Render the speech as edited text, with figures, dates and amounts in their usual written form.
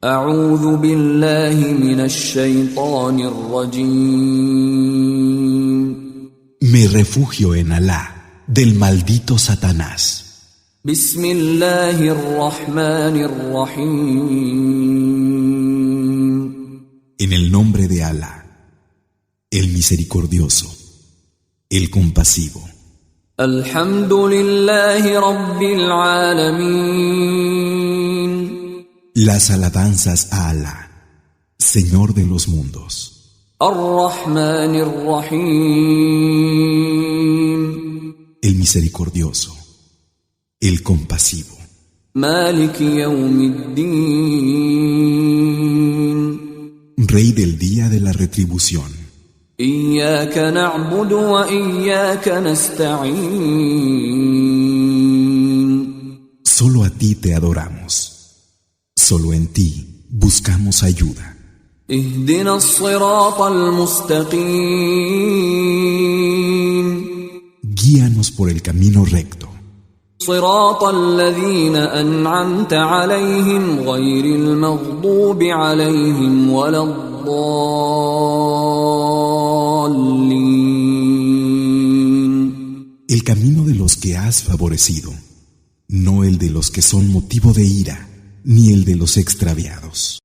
أعوذ بالله من الشيطان الرجيم. Me refugio en Alá, del maldito Satanás. بسم الله الرحمن الرحيم. En el nombre de Alá, el misericordioso, el compasivo. الحمد لله رب العالمين. Las alabanzas a Alá, Señor de los mundos. الرحمن الرحيم. El misericordioso, el compasivo. مالك يوم الدين. Rey del día de la retribución. إياك نعبد وإياك نستعين. Solo a ti te adoramos. Solo en ti buscamos ayuda. اهدنا الصراط المستقيم. Guíanos por el camino recto. صراط الذين أنعمت عليهم غير المغضوب عليهم ولا الضالين. El camino de los que has favorecido, no el de los que son motivo de ira, ni el de los extraviados.